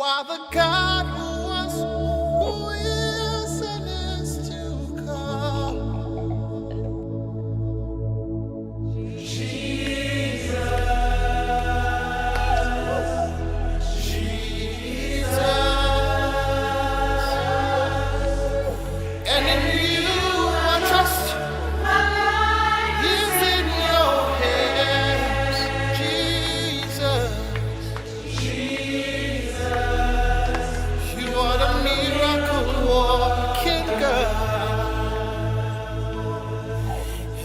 are the God who was, who is, and is to come. And in you I trust. Is in your hands, Jesus. You are the miracle working God.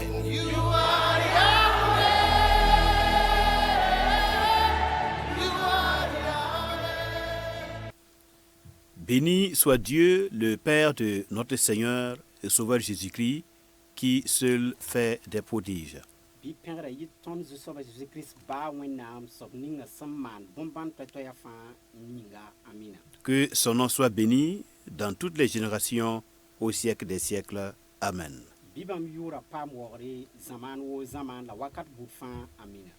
And you are Yahweh. You are Yahweh. Béni soit Dieu, le Père de notre Seigneur et Sauveur Jésus-Christ, qui seul fait des prodiges. Bi pẽgra yɩ tõnd Zu-soabã Jésus-Christ baa Wẽnnaam soab ninga sẽn maan bõn-bãn toɛ-toɛɛgã fãa yĩnga. Amina. Que son nom soit béni dans toutes les générations, au siècle des siècles. Amen. Bɩ bãmb yʋʋra paam waoogre zamaan woo zamaan la wakat buud fãa. Amina.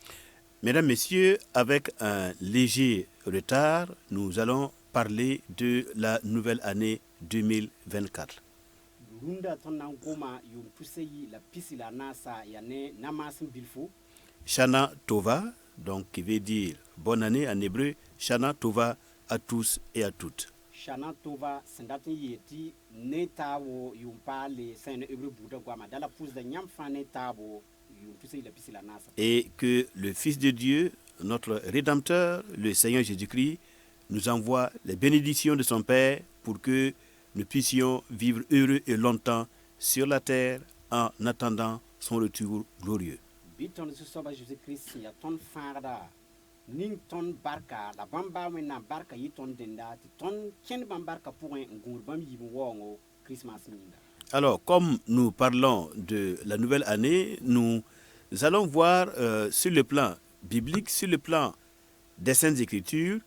Mesdames, Messieurs, avec un léger retard, nous allons parler de la nouvelle année 2024. Rũndã tõnd na n goma yʋʋm pʋsã yi la pisi la naasa ya ne na-maasem bilfu. Shana Tova, donc qui veut dire bonne année en hébreu, Shana Tova à tous et à toutes. Shana Tova sẽn dat n yeel tɩ ne taabo yʋʋm paale sẽn ne hebreu buudã goama dala pʋsda yãmb fãa ne taabo yʋʋm pʋsã yi la pisi la naasa. Et que le Fils de Dieu, notre Rédempteur, le Seigneur Jésus-Christ, nous envoie les bénédictions de son Père pour que nous puissions vivre heureux et longtemps sur la terre en attendant son retour glorieux. Bɩ tõnd Zu-soabã Jésus-Christ sẽn yaa tõnd fãagda ning tõnd barka la bãmb baa Wẽnnaam barka yɩ tõnd dẽnda tɩ tõnd kẽnd bãmb barka pʋgẽ n gũud bãmb yiib n waoongo Christmas yĩnga. Alors, comme nous parlons de la nouvelle année, nous allons voir sur le plan biblique, sur le plan des Saintes Écritures,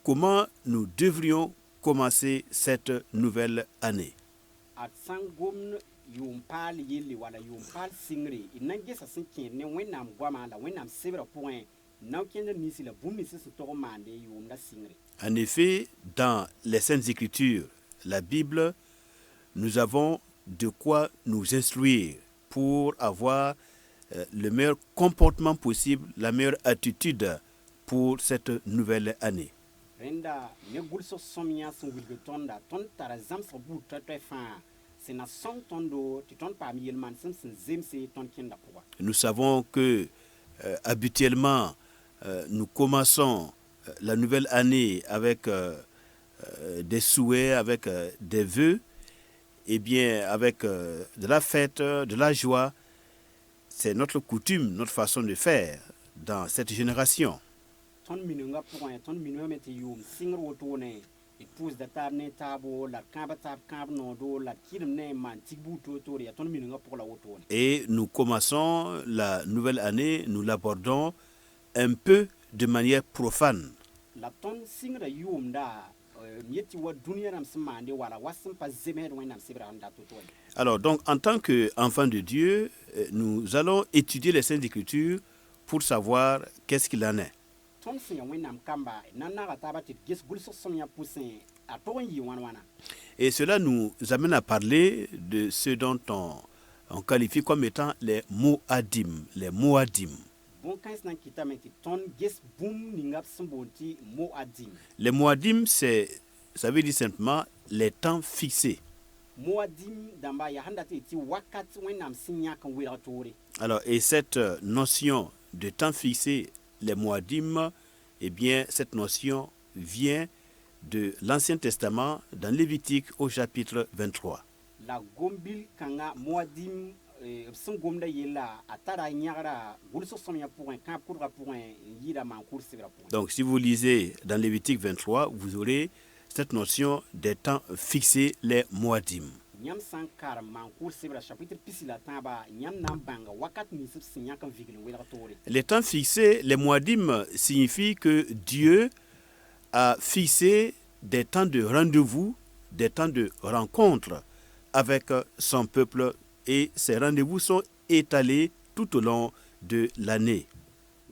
comment nous devrions commencer cette nouvelle année. Ad sãn gomd yʋʋm paal yelle wala yʋʋm paal sɩngre d na n gesa sẽn kẽed ne Wẽnnaam goamã la Wẽnnaam sebrã pʋgẽ na n kẽndr ninsi la bũmb nins sẽn tog n maande yʋʋmdã sɩngre. En effet, dans les Saintes Écritures, la Bible, nous avons de quoi nous instruire pour avoir le meilleur comportement possible, la meilleure attitude pour cette nouvelle année. Rẽnda ne gʋlsg sõmyã sẽn wilg tõnda tõnd tara zãmsg buud toɛ-toɛ fãa sẽn na sõng tõndo tɩ tõnd paam yel-manesem sẽn zemse tõnd kẽnda pʋga. Nous savons que habituellement, nous commençons la nouvelle année avec des souhaits, avec des vœux, et bien avec de la fête, de la joie. C'est notre coutume, notre façon de faire dans cette génération. Tõnd minengã pʋgẽ tõnd miname tɩ yʋʋm sɩngr wotone d pʋʋsda taab ne taabo la d kãaba taab kãab noodo la d kɩdem ne n maan tɩg buud toor-toore yaa tõnd minengã pʋg la wotone. Et nous commençons la nouvelle année, nous l'abordons un peu de manière profane. La tõnd sɩngda yʋʋmda n yet tɩ wa dũniyã rãmb sẽn maande wala wa sẽn pa zemsd Wẽnnaam sebrã n dat woto. Alors, donc, en tant qu'enfants de Dieu, nous allons étudier les Saintes Écritures pour savoir qu'est-ce qu'il en est. Tõnd sẽn ya Wẽnnaam kamba na n naga taaba tɩ d ges gʋlsg sõmyã pʋsẽ a tog n yɩ wãn-wãna. Et cela nous amène à parler de ce dont on qualifie comme étant les Moadim, les Moadim. Bõn-kãens na n kɩtame tɩ tõnd ges bũmb ninga b sẽn boond tɩ Moadim. Les Moadim, ça veut dire simplement les temps fixés. Moadim dãmba yaa sẽn dat tɩ wakat Wẽnnaam sẽn yãk n welg toore. Alors, et cette notion de temps fixé, les Moadim, eh bien, cette notion vient de l'Ancien Testament dans Lévitique au chapitre 23. La gombil kãnga Moadim b sẽn gomda yella a tara yãgra gʋlsg sõmyã pʋgẽ kãab kʋdgã pʋgẽ n yɩɩda maan-kʋʋr sebrã pʋgẽ. Donc, si vous lisez dans Lévitique 23, vous aurez cette notion des temps fixés, les Moadim. Yãmb sã n karem maan-kʋʋr sebrã chapitre pisi la tãabã yãmb na n bãnga wakat nins b sẽn yãk n vigl n welg toore. Les temps fixés, les Moadim, signifient que Dieu a fixé des temps de rendez-vous, des temps de rencontre avec son peuple, et ces rendez-vous sont étalés tout au long de l'année.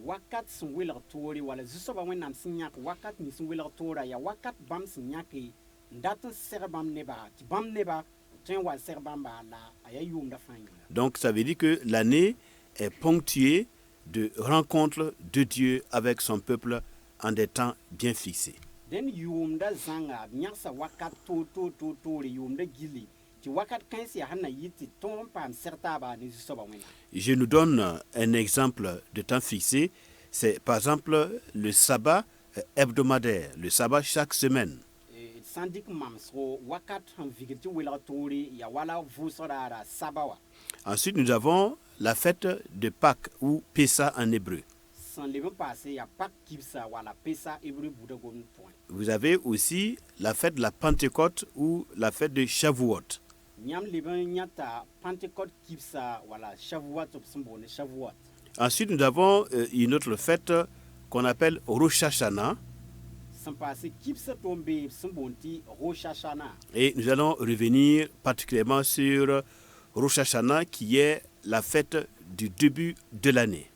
wakat sẽn welg toore wala zu-soabã wẽnnaam sẽn yãk wakat nins sẽn welg toora yaa wakat bãmb sẽn yãke n dat n seg bãmb neba tɩ bãmb neba tõe n wa seg bãmba la a yaa yʋʋmda fãa yĩnga. Donc ça veut dire que l'année est ponctuée de rencontres de Dieu avec son peuple en des temps bien fixés. dẽn yʋʋmda zãnga b yãgsa wakat toore yʋʋmda gilli tɩ wakat kãens yaa sẽn na yɩ tɩ tõog n paam seg taaba ne zu-soabã wẽnnaam. Je nous donne un exemple de temps fixé. C'est par exemple le sabbat hebdomadaire, le sabbat chaque semaine. D sã n dɩk mamsgo wakat sẽn vigd tɩ welg toore yaa wala vʋʋsg raara saba wa. Ensuite, nous avons la fête de Pâques ou Pessa en hébreu. Sẽn leb n paase yaa pak kibsa wala pesa hebreu buudã gomd pʋgẽ. Vous avez aussi la fête de la Pentecôte ou la fête de Shavuot. Yãmb leb n yãta Pentecôte kibsa wala Shavuot b sẽn boonde Shavuot. Ensuite, nous avons une autre fête qu'on appelle Rosh Hashanah. Sẽn paase kibsa tʋʋm n beeb sẽn boond tɩ Rosh Hashanah. Et nous allons revenir particulièrement sur Rosh Hashanah qui est la fête du début de l'année.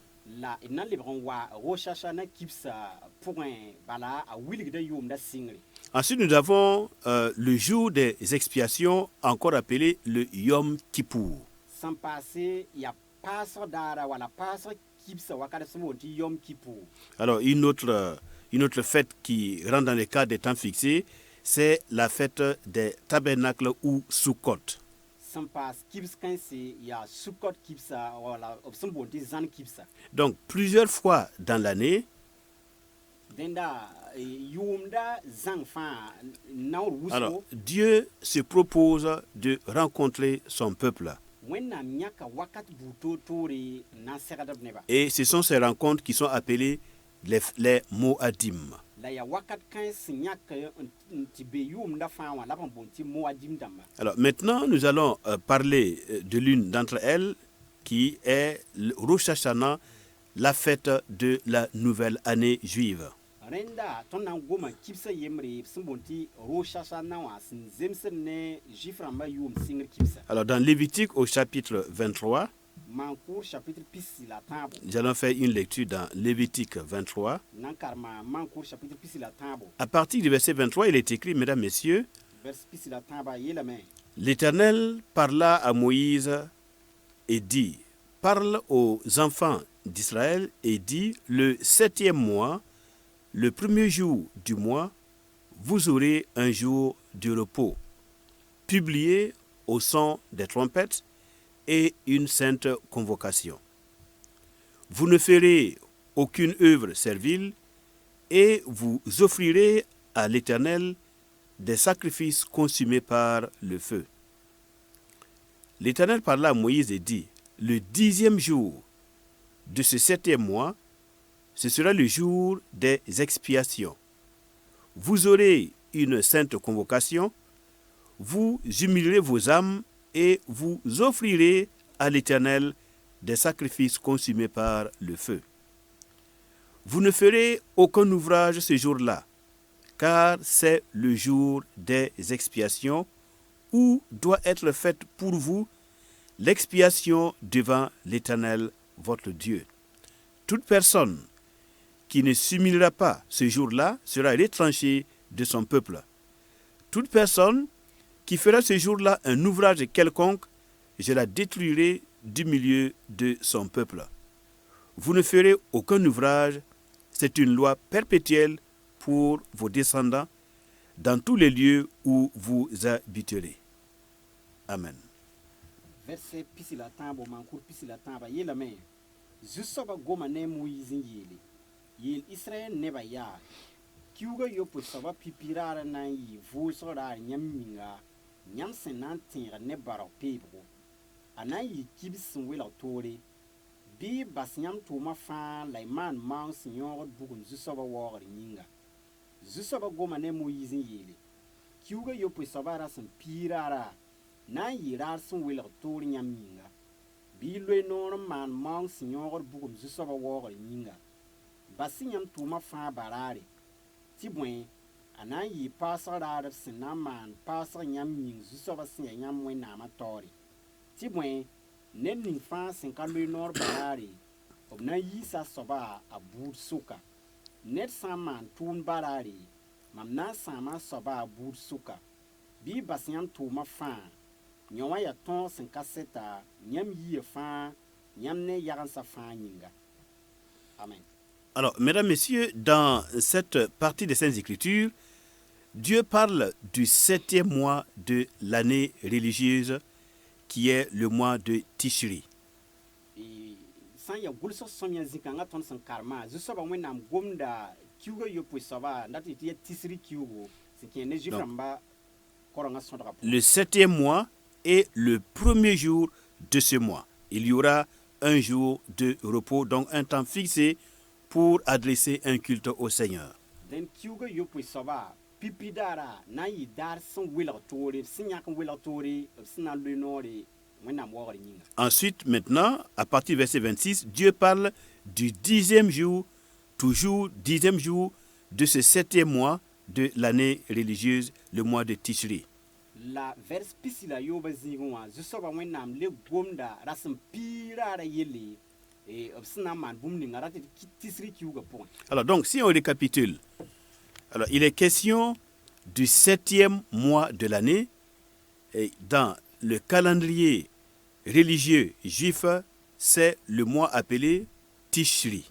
La d na n lebg n wa Rosh Hashanah kibsa pʋgẽ bala a wilgda yʋʋmda sɩngre. Ensuite, nous avons le jour des expiations, encore appelé le Yom Kippour. Sẽn paase yaa paasg daara wala paasg kibsa wakat sẽn boond tɩ Yom Kippour. Alors, une autre fête qui rentre dans le cadre des temps fixés, c'est la fête des tabernacles ou Sukkot. Sẽn paas kibs kãense yaa Sukkot kibsa wala b sẽn boond tɩ zãn kibsa. Donc, plusieurs fois dans l'année, Dẽnda yʋʋmda zãng fãa naoor alors, wʋsgo Dieu se propose de rencontrer son peuple. wẽnnaam yãka wakat buud toore n na n segd b neba. Et ce sont ces rencontres qui sont appelées les Moadim. La yaa wakat kãens sẽn yãk n tɩ be yʋʋmda fãa wã la b n boond tɩ Moadim dãmba. Alors maintenant, nous allons parler de l'une d'entre elles qui est le Rosh Hashanah, la fête de la nouvelle année juive. Rẽnda tõnd na n goma kibsa yembre b sẽn boond tɩ Rosh Hashanah wã sẽn zemsd ne Juif rãmbã yʋʋm sɩngr kibsa. Alors dans Lévitique au chapitre 23, Maan-kʋʋr chapitre pisi la tãabo. nous allons faire une lecture dans Lévitique 23. Na n karema maan-kʋʋr chapitre pisi la tãabo. À partir du verset 23, il est écrit, mesdames, messieurs, Vers pisi la tãaba yeelame. l'Éternel parla à Moïse et dit, parle aux enfants d'Israël et dit, le 7e mois, le premier jour du mois, vous aurez un jour de repos, publié au son des trompettes et une sainte convocation. Vous ne ferez aucune œuvre servile et vous offrirez à l'Éternel des sacrifices consumés par le feu. L'Éternel parla à Moïse et dit, le 10e jour de ce 7e mois, ce sera le jour des expiations. Vous aurez une sainte convocation, vous humilierez vos âmes et vous offrirez à l'Éternel des sacrifices consumés par le feu. Vous ne ferez aucun ouvrage ce jour-là, car c'est le jour des expiations où doit être faite pour vous l'expiation devant l'Éternel, votre Dieu. Toute personne qui ne s'humiliera pas ce jour-là sera retranchée de son peuple. Toute personne qui fera ce jour-là un ouvrage quelconque, je la détruirai du milieu de son peuple. Vous ne ferez aucun ouvrage, c'est une loi perpétuelle pour vos descendants dans tous les lieux où vous habiterez. Amen. Verset pisi la tãabo maan-kʋʋr pisi la tãaba yeelame. Zu-soabã goma ne Moyiis n yeele. Yeel Israyɛl nebã yaa. Kiuugã yopoe-soabã pipi raara na n yɩ vʋʋsg raar yãmb yĩnga, yãmb sẽn na n tẽegd ne barg peebgo. A na n yɩ kibs sẽn welg toore. Bɩ y bas yãmb tʋʋmã fãa la y maan maoong sẽn yõogd bugum zu-soabã waoogr yĩnga. Zu-soabã goma ne Moyiis n yeele. Kiuugã yopoe-soabã ra sẽn piig raara, na n yɩ raar sẽn welg toor yãmb yĩnga. Bɩ y loe noor n maan maoong sẽn yõogd bugum zu-soabã waoogr yĩnga. Bas-y yãmb tʋʋmã fãa baraare. Tɩ bõe, a na n yɩ paasg raadb sẽn na n maan paasg yãmb yĩng zu-soabã sẽn yaa yãmb wẽnnaamã taoore. Tɩ bõe, ned ning fãa sẽn ka loe noor baraare, b na n yiisa soaba a buud sʋka ned sã n maan tʋʋm baraare mam na n sãama soaba a buud sʋka bɩ y bas yãmb tʋʋmã fãa yõ wã yaa tõog sẽn ka seta yãmb yɩɩ fãa yãmb ne yagensã fãa yĩnga. Amen. Alors, mesdames, messieurs, dans cette partie des Saintes Écritures, Dieu parle du 7e mois de l'année religieuse qui est le mois de Tishri. Sã n yaa gʋlsg sõmyã zĩ-kãngã tõnd sẽn karema zu-soabã wẽnnaam gomda kiuugã yopoe soaba dat tɩ yaa tisri kiuugo sẽn kẽ ne Zuif-rãmbã korengã sõdgã pʋgẽ. Le 7e mois est le premier jour de ce mois. Il y aura un jour de repos, donc un temps fixé pour adresser un culte au Seigneur. Den kiuugã yopoe soaba pipi daarã na n yɩ daar sẽn welg toore b sẽn yãk n welg toore b sẽn na n loe noore wẽnnaam waoogr yĩnga. Ensuite, maintenant, à partir du verset 26, Dieu parle du 10e jour, toujours 10e jour de ce 7e mois de l'année religieuse, le mois de Tishri. La vers pisi la yoba zĩigẽ wã zu-soabã wẽnnaam le gomda ra sẽn piig raara yelle b sẽn na n maan bũmb ninga ra tɩ tisri kiuugã pʋgẽ. Alors donc, si on récapitule, alors il est question du 7e mois de l'année et dans le calendrier religieux juif, c'est le mois appelé Tishri.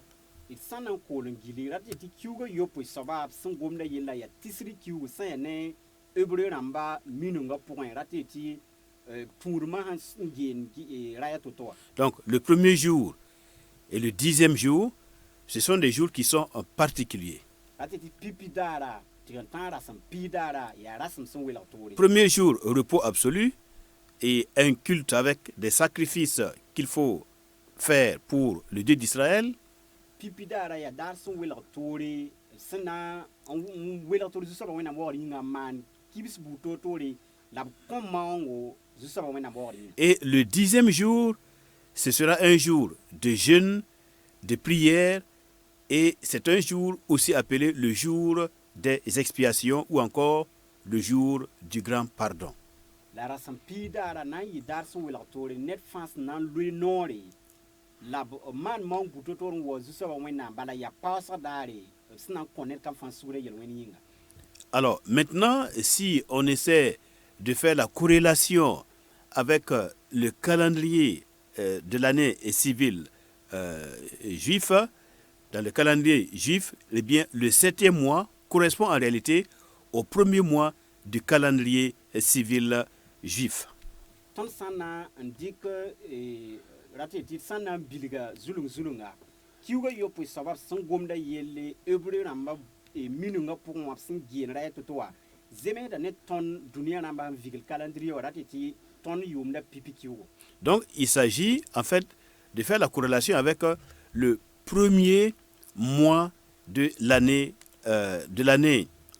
D sã n na n kool n gilli ra tɩ kiuugã yopoe soaba b sẽn gomda yella yaa tisri kiuug sẽn yaa ne hebreu rãmba minungã pʋgẽ ra tɩ tũudmã sẽn geen raya to-to wã. Donc le premier jour et le 10e jour, ce sont des jours qui sont en particulier. Ra tɩ pipi daarã tɩ n tãag rasem piig daarã yaa rasem sẽn welg toore. Premier jour, repos absolu et un culte avec des sacrifices qu'il faut faire pour le Dieu d'Israël. Pipi daarã yaa daar sẽn welg toore sẽn na n welg toore zu-soabã wẽnnaam waoogr yĩnga n maan kibs buud toor-toore la b kõ maoongo zu-soabã wẽnnaam waoogr yĩnga. Et le 10e jour, ce sera un jour de jeûne, de prière, et c'est un jour aussi appelé le jour des expiations ou encore le jour du grand pardon. La rasem piig daarã na n yɩ daar sẽn welg toore ned fãa sẽn na n loe noore la b maan maoong buud to-toor n wa zu-soabã wẽnnaam bala yaa paasg daare b sẽn na n kõ ned kam fãa sugrã yel-wẽnd yĩnga. Alors maintenant, si on essaie de faire la corrélation avec le calendrier de l'année civile juif, dans le calendrier juif, eh bien, le 7e mois correspond en réalité au premier mois du calendrier civil juif. Tõnd sã n na n dɩk ra tɩ tɩ sã n na n bilga zulung-zulunga kiuugã yopoe soaba b sẽn gomda yelle hebreu rãmbã minungã pʋgẽ wã b sẽn geen raya to-to wã zemsda ne tõnd dũniyã rãmbã n vigl calendrier wã ra tɩ tɩ tõnd yʋʋmda pipi kiuugo. Donc, il s'agit en fait de faire la corrélation avec le premier mois de l'année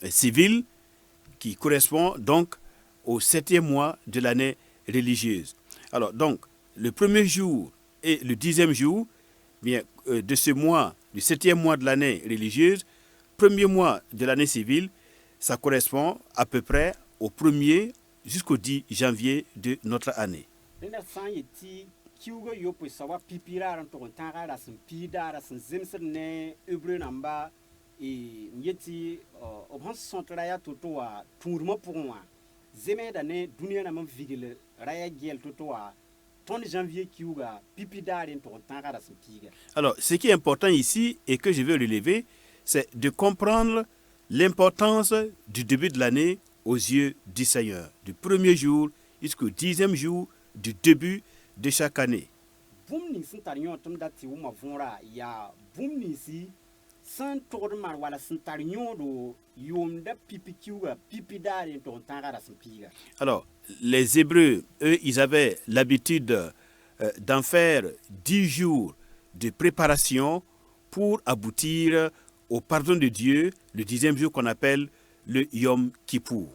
civile qui correspond donc au 7e mois de l'année religieuse. Alors donc, le premier jour et le 10e jour bien, de ce mois, du 7e mois de l'année religieuse, premier mois de l'année civile, ça correspond à peu près au 1er jusqu'au 10 janvier de notre année. Kiuugã yopoe soaba pipi raar n tʋg n tãagã ra sẽn piig daarã sẽn zemsd ne hebreu rãmba n yet tɩ b sẽn sõt raya to-to wã tũudmã pʋgẽ wã zemsda ne dũniyã rãmb n vigl raya gɛɛl to-to wã tõnd janvier kiuugã pipi daar n tʋg n tãagã ra sẽn piiga. Alors, ce qui est important ici et que je veux relever, c'est de comprendre l'importance du début de l'année aux yeux du Seigneur, du premier jour jusqu'au 10e jour du début de chaque année. Bũmb ning sẽn tar yõ tɩ m dat tɩ wʋma võorã yaa bũmb ninsi sẽn togd maan wala sẽn tar yõodo yʋʋmda pipi kiuugã pipi daar n tʋg n tãagã ra sẽn piiga. Alors, les Hébreux, eux, ils avaient l'habitude d'en faire 10 jours de préparation pour aboutir au pardon de Dieu, le 10e jour qu'on appelle le Yom Kippour.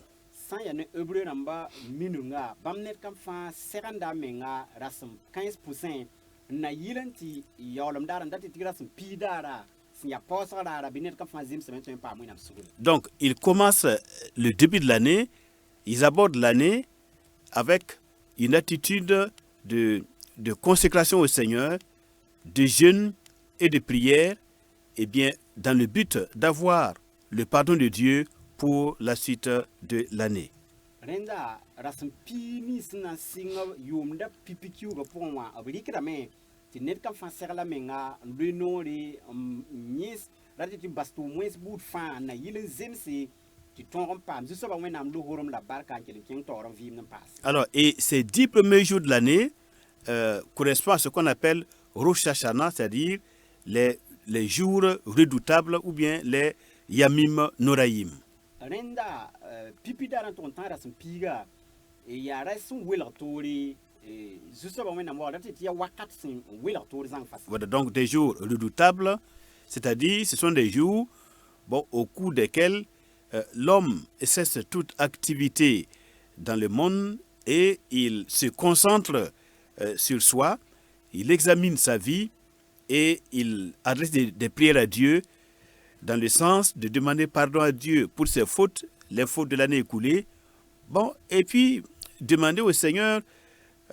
Sã n yaa ne hebreu rãmba minungã bãmb ned kam fãa segenda a menga rasem 15% n na yɩl n tɩ yaoolem daarã n dat tɩ rasem piig daarã sẽn yaa paoosg raara bɩ ned kam fãa zemsame tõe n paam wẽnnaam sugre. Donc, ils commencent le début de l'année, ils abordent l'année avec une attitude de consécration au Seigneur, de jeûne et de prière, eh bien, dans le but d'avoir le pardon de Dieu pour la suite de l'année. Renda rasem pi ni sna singa yumda pipikiu ga pongwa abrikra me ti net kan fan serla menga ndenori nis raditi bastu mwes bout fan na yilen zemse ti tongon pam so ba wenam lo horom la barka ken ken toron vim nan passe. Alors, et ces 10 premiers jours de l'année correspondent à ce qu'on appelle Rosh Hashanah, c'est-à-dire les jours redoutables ou bien les Yamim Noraïm. Renda pipi daran ton tan rasem piga e ya rasun wela tori so ba wenam wa raditi ya wakat sin wela tori zang fas. Voilà, donc des jours redoutables, c'est-à-dire ce sont des jours au cours desquels l'homme cesse toute activité dans le monde et il se concentre sur soi, il examine sa vie et il adresse des prières à Dieu dans le sens de demander pardon à Dieu pour ses fautes, les fautes de l'année écoulée, et puis demander au Seigneur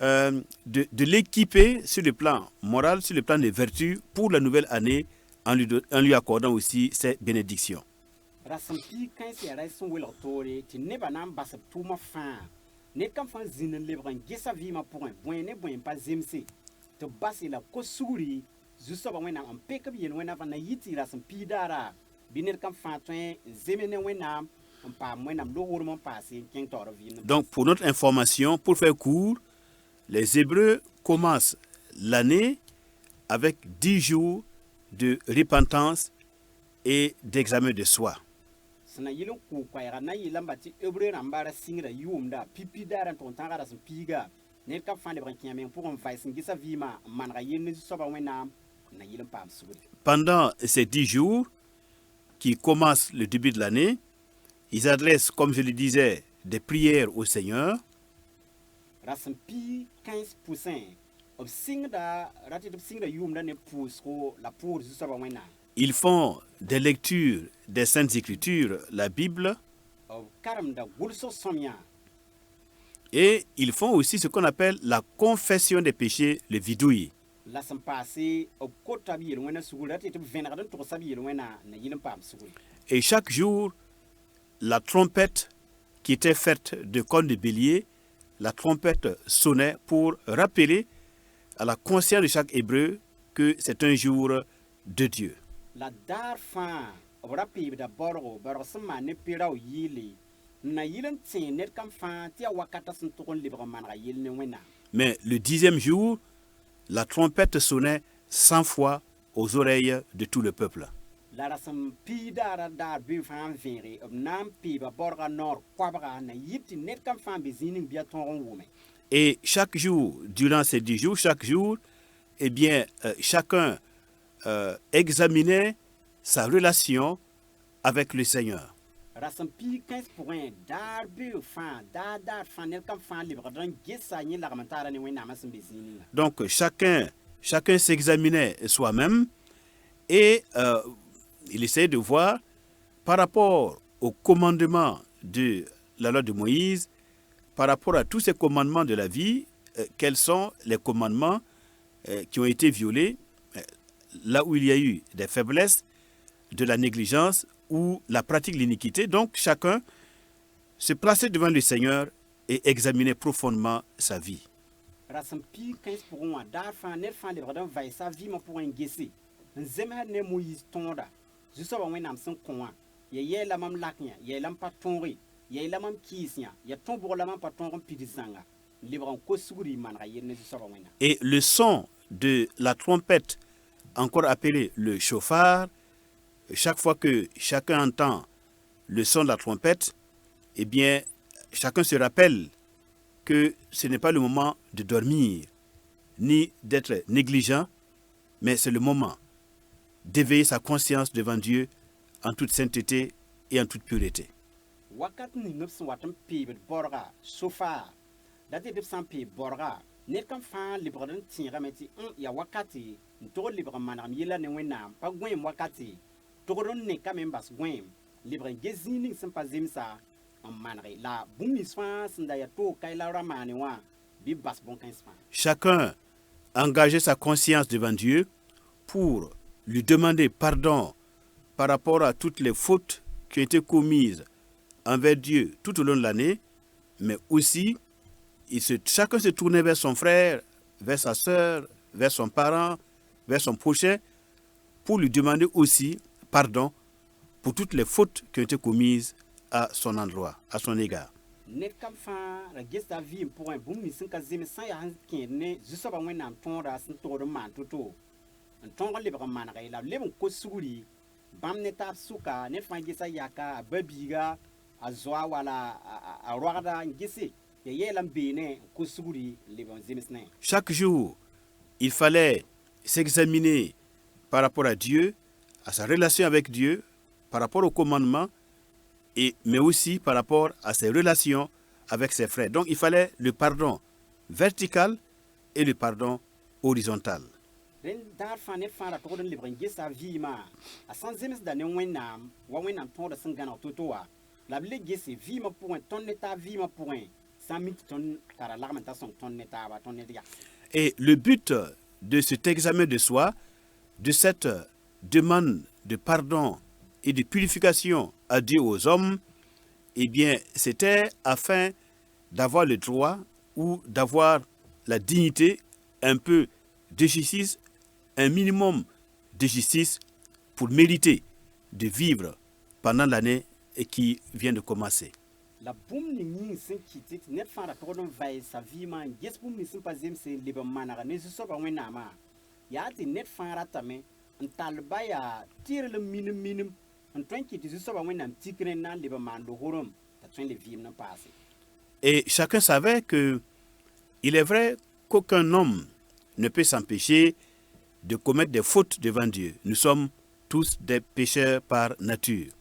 de l'équiper sur le plan moral, sur le plan des vertus pour la nouvelle année en lui accordant aussi ses bénédictions. Rasampi kan se raison wela tori ti neba nan basap tuma fa net kan fan zinen lebran gesa vima point ne pas zemse to basi la kosuri zuso ba wena am pekab yen wena van na yiti rasampi dara binet kan fan twen zemene wena am pa wena do hormon passé ken toro vina. Donc pour notre information, pour faire court, les Hébreux commencent l'année avec 10 jours de repentance et d'examen de soi. Sana yilon ku kwayra na yilan bati ebre rambara singra yumda pipi daran ton tangara sun piga net kan fan de brankin men pour on vai sin gisa vima man ga yen so ba wena na yilan pam suguri. Pendant ces 10 jours qui commencent le début de l'année, ils adressent, comme je le disais, des prières au Seigneur. Rasan pi 15% of singra ratit singra yumda ne pousko la pour so ba wena. Ils font des lectures des Saintes Écritures, la Bible, et ils font aussi ce qu'on appelle la confession des péchés, le vidouille. Et chaque jour, la trompette qui était faite de cornes de bélier, la trompette sonnait pour rappeler à la conscience de chaque Hébreu que c'est un jour de Dieu. La darfa rapi da borgo sama ne pirao yili na yilen tin net kam fa tia wakata sun to kon libre man ga yil ne wena. Mais le 10e jour, la trompette sonnait 100 fois aux oreilles de tout le peuple. La rasam pi dara dar bi fa vere nam pi ba borga nor kwabra na yiti net kam fa bezinin bia ton wume. Et chaque jour, durant ces 10 jours, chaque jour, eh bien, chacun examiner sa relation avec le Seigneur. Donc chacun s'examinait soi-même et il essayait de voir par rapport au commandement de la loi de Moïse, par rapport à tous ces commandements de la vie, quels sont les commandements qui ont été violés, là où il y a eu des faiblesses, de la négligence ou la pratique de l'iniquité. Donc chacun se plaçait devant le Seigneur et examinait profondément sa vie. Et le son de la trompette, encore appelé le chauffard, chaque fois que chacun entend le son de la trompette, eh bien, chacun se rappelle que ce n'est pas le moment de dormir, ni d'être négligent, mais c'est le moment d'éveiller sa conscience devant Dieu en toute sainteté et en toute pureté. Net kan fa libran tinga meti ya wakati to libran manam yela ne wena pa gwen wakati to ron ne kamembas gwen libran gezini sempa zemsa en manre la bumi swa sinda ya to kaila ramane wa bi bas bon kan swa. Chacun engageait sa conscience devant Dieu pour lui demander pardon par rapport à toutes les fautes qui ont été commises envers Dieu tout au long de l'année, mais aussi chacun se tournait vers son frère, vers sa sœur, vers son parent, vers son prochain, pour lui demander aussi pardon pour toutes les fautes qui ont été commises à son endroit, à son égard. Net kam fa la gesta vi pour un boom ni sin ka zeme san ya han ken ne zuso ba wenam ton da sin to do man to an ton le ba man ga la le ko suguri bam ne tap suka ne fa gesa yaka babiga azwa wala a roada ngisi ya yelam bene ko suguri le ba zeme sne. Chaque jour, il fallait s'examiner par rapport à Dieu, à sa relation avec Dieu, par rapport au commandement, mais aussi par rapport à ses relations avec ses frères. Donc il fallait le pardon vertical et le pardon horizontal. Ren dar fa ne fa ra to den libran gesa vi ma a san zemes da ne wenam wa wenam ton da sin gana totoa la ble gese vi ma pour un ton neta vi ma pour un 100 000 tonnes car l'argumentation ton neta ba ton neta. Et le but de cet examen de soi, de cette demande de pardon et de purification à Dieu aux hommes, eh bien, c'était afin d'avoir le droit ou d'avoir la dignité, un peu de justice, un minimum de justice pour mériter de vivre pendant l'année qui vient de commencer. La boum ni ning sin kitit net fa ra to don vai sa vi man yes boum ni sin pa zem se liba manara ne so ba wena ma ya ti net fa ra tame en talba ya tire le minim en train qui tu so ba wena tikre na liba man do horom ta train le vi na passé. Et chacun savait que il est vrai qu'aucun homme ne peut s'empêcher de commettre des fautes devant Dieu. Nous sommes tous des pécheurs par nature.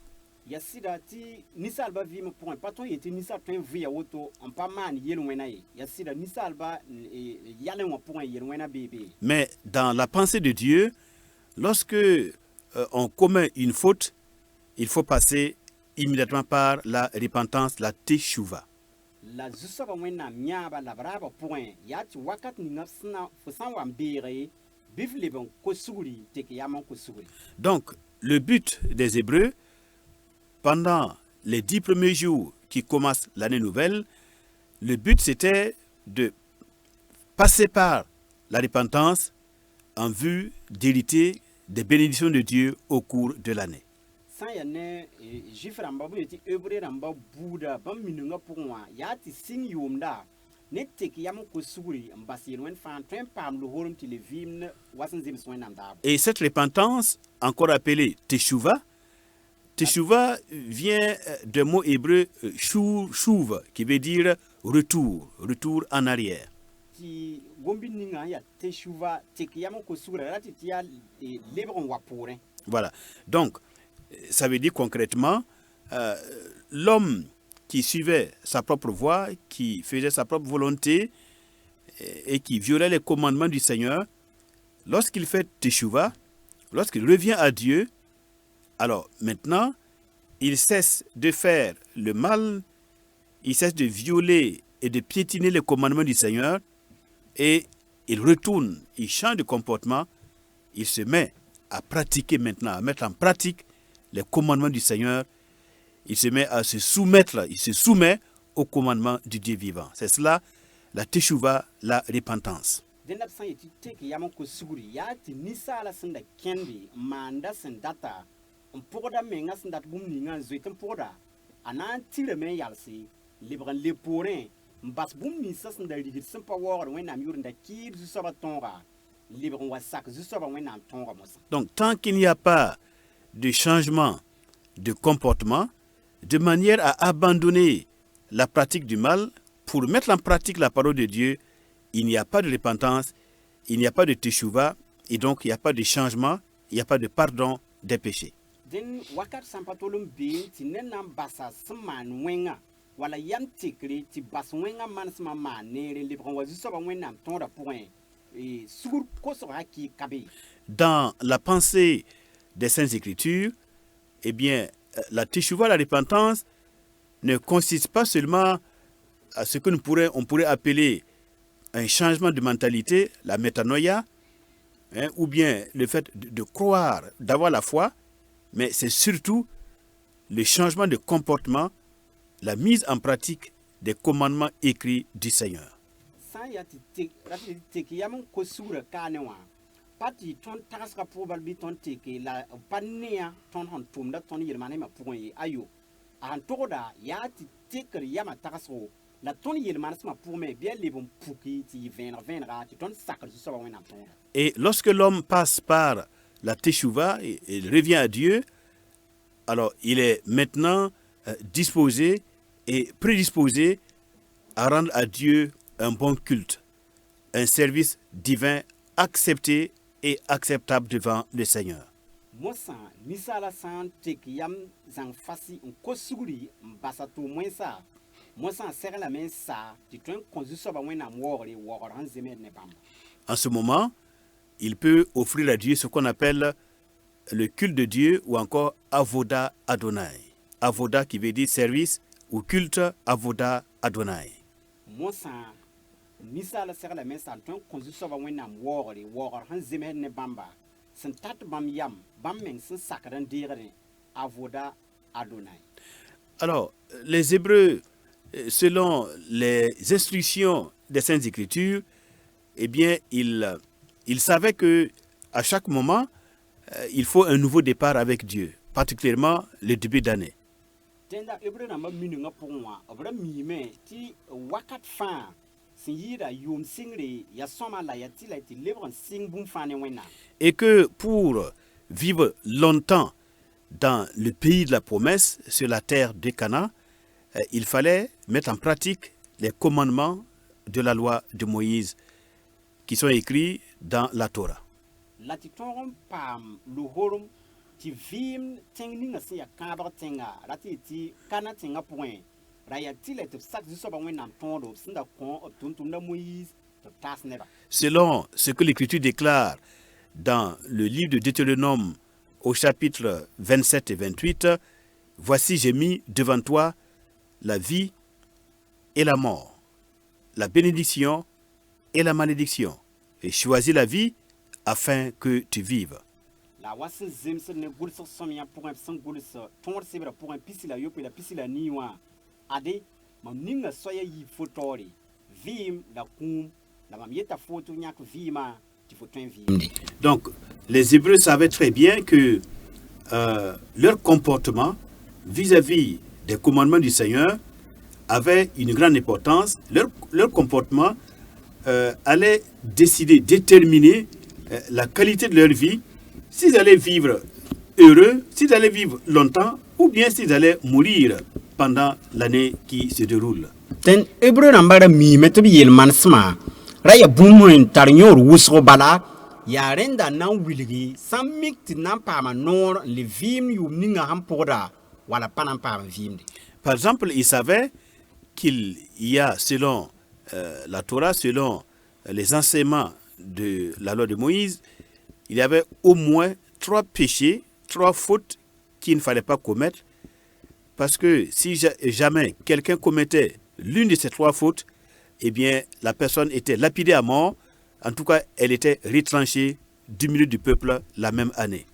Yasida ti nisal ba vi mo point paton yeti nisal train vi ya woto en pas man yel wena yi yasida nisal ba yalen wa point yel wena bébé. Mais dans la pensée de Dieu, lorsque on commet une faute, il faut passer immédiatement par la repentance, la teshuva. La zuso ba wena miaba la braba point yati wakat ni nafsna fosan wa mbere bif lebon ko suguri teke yaman ko suguri. Donc, le but des Hébreux, pendant les 10 premiers jours qui commencent l'année nouvelle, le but c'était de passer par la repentance en vue d'hériter des bénédictions de Dieu au cours de l'année. Sans y ne juif ramba bu yeti hébreu ramba buda bam minunga pour yati sing yomda ne teke yaman ko suguri mbasi wen fan train pam lo horum ti le vimne wasan zim soin nam da. Et cette repentance, encore appelée teshuva, teshuva vient du mot hébreu shuv, qui veut dire retour en arrière. Ti gombi ninga ya teshuva teke yaman ko suguri rati ti ya lebron wapore. Voilà. Donc, ça veut dire concrètement, l'homme qui suivait sa propre voie, qui faisait sa propre volonté et qui violait les commandements du Seigneur, lorsqu'il fait teshuva, lorsqu'il revient à Dieu, alors maintenant, il cesse de faire le mal, il cesse de violer et de piétiner les commandements du Seigneur et il retourne, il change de comportement, il se met à pratiquer maintenant, à mettre en pratique les commandements du Seigneur. Il se met à se soumettre, il se soumet aux commandements du Dieu vivant. C'est cela, la teshuva, la repentance. Denap san yeti teke yaman ko suguri yati nisala senda kendi manda sendata on poda menga sendat bum ninga zoitem poda anan tire men yalsi libran le porin mbas bum ni sa senda rigit sempa wor wen am yur nda kir zu soba tonga libran wasak zu soba wen am tonga mosa. Donc tant qu'il n'y a pas de changement de comportement, de manière à abandonner la pratique du mal pour mettre en pratique la parole de Dieu, il n'y a pas de repentance, il n'y a pas de teshuva, et donc il n'y a pas de changement, il n'y a pas de pardon des péchés. Den wakat sampatolum be ti nenam basa sman wenga wala yam tikri ti bas wenga man sma manere libran wazu soba wenam tonda point et sur koso haki kabe. Dans la pensée des Saintes Écritures, eh bien, la teshuva, la repentance, ne consiste pas seulement à ce que on pourrait appeler un changement de mentalité, la métanoïa, hein, ou bien le fait de croire, d'avoir la foi, mais c'est surtout le changement de comportement, la mise en pratique des commandements écrits du Seigneur. San ya ti teki yam ko sura kane wa pati ton taska probal bi ton teki la pania ton hon tum da ton yirmane ma point ayo an toda ya ti teker yama taso la ton yirmane ma pour me bien les bon pouki ti 20 ra ti ton sacre so ba wena ton. Et lorsque l'homme passe par la teshuva et il revient à Dieu, alors il est maintenant disposé et prédisposé à rendre à Dieu un bon culte, un service divin accepté et acceptable devant le Seigneur. Mosa misala san teki yam zang fasi un ko suguri mbasa to mwensa mosa serre la main sa ti ton konzu so ba wena mwori wor han zemed ne bam. En ce moment, il peut offrir à Dieu ce qu'on appelle le culte de Dieu ou encore Avoda Adonai. Avoda qui veut dire service ou culte Avoda Adonai. Mosa misala serre la main sa ton konzu so ba wena mwori wor han zemed ne bamba sen tat bam yam bam men sen sakran dire Avoda Adonai. Alors, les Hébreux, selon les instructions des Saintes Écritures, eh bien, ils savaient que à chaque moment, il faut un nouveau départ avec Dieu, particulièrement le début d'année. Tenda Hébreu na ma minu nga pongwa obra mi me ti wakat fa sin yira yum singre ya soma la ya ti lebron sing bum fa ne wena. Et que pour vivre longtemps dans le pays de la promesse, sur la terre de Canaan, il fallait mettre en pratique les commandements de la loi de Moïse qui sont écrits dans la Torah. La ti torom pam luhorum ti vim tengni nga se ya kabar tenga rati ti kana tenga point ra ya ti le te sak so ba wena tondo sinda kon tuntunda Moïse to tas neba. Selon ce que l'Écriture déclare dans le livre de Deutéronome au chapitre 27 et 28, « Voici, j'ai mis devant toi la vie et la mort, la bénédiction et la malédiction, et choisis la vie afin que tu vives. » La wasin zemse ne gulso somia pour un sang gulso ton sebra pour un pisila yope la pisila niwa ade mam ninga soya yi fotori vim la kum la mam yeta foto nyak vima ti foto vim. Donc, les Hébreux savaient très bien que leur comportement vis-à-vis des commandements du Seigneur avait une grande importance. Leur comportement allait déterminer la qualité de leur vie, s'ils allaient vivre heureux, s'ils allaient vivre longtemps, ou bien s'ils allaient mourir pendant l'année qui se déroule. Ten Hébreu nambara mi metobi yelman sma raya bumuin tarnyor wusro bala ya renda nan wilgi samik ti nan pama nor le vim yum ninga hampoda wala panan pama vimde. Par exemple, ils savaient qu'il y a, selon la Torah, selon les enseignements de la loi de Moïse, il y avait au moins 3 péchés, 3 fautes qu'il ne fallait pas commettre. Parce que si jamais quelqu'un commettait l'une de ces 3 fautes, eh bien, la personne était lapidée à mort. En tout cas, elle était retranchée du milieu du peuple la même année.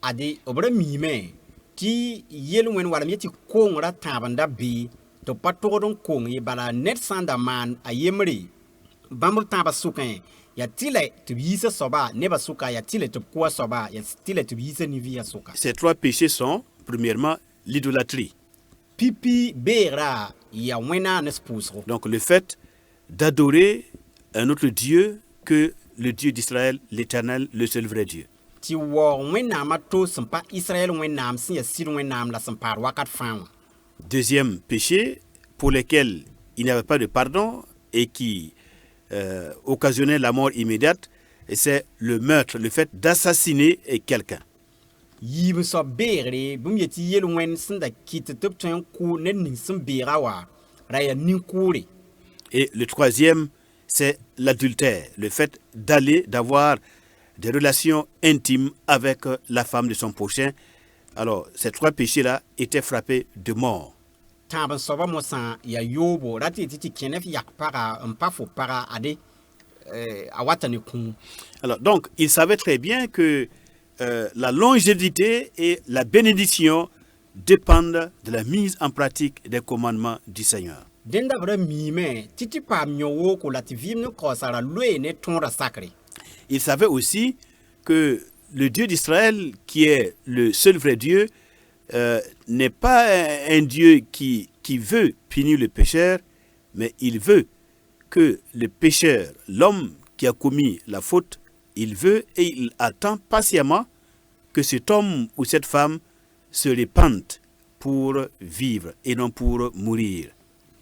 Ade obra mime ti yelwen wala mi ti kongra tabanda bi to patodon kong ye bala net sanda man ayemri bambu taba sukan ya tile to yisa soba neba suka ya tile to kwa soba ya tile to yisa ni via suka. Ces 3 péchés sont, premièrement, l'idolâtrie. Pipi bera ya wena nespusro. Donc le fait d'adorer un autre Dieu que le Dieu d'Israël, l'Éternel, le seul vrai Dieu. Ti wo wena ma to sampa Israël wena sin ya sir wena la sampar wakat fan. Deuxième péché pour lequel il n'y avait pas de pardon et qui occasionnait la mort immédiate, c'est le meurtre, le fait d'assassiner quelqu'un. Yib so bere bum yeti yelwen sinda kit top ton ku nen sim berawa raya ninkuri. Et le troisième, c'est l'adultère, le fait d'avoir des relations intimes avec la femme de son prochain. Alors, ces 3 péchés-là étaient frappés de mort. Taban soba mosan ya yobo rati titi kenef yak para mpafo para ade a watane kun. Alors, donc, il savait très bien que la longévité et la bénédiction dépendent de la mise en pratique des commandements du Seigneur. Denda bra mime titi pa mnyowo ko lati vim no ko sara loe ne tonra sacré. Il savait aussi que le Dieu d'Israël, qui est le seul vrai Dieu, n'est pas un Dieu qui veut punir le pécheur, mais il veut que le pécheur, l'homme qui a commis la faute, il veut et il attend patiemment que cet homme ou cette femme se répande pour vivre et non pour mourir.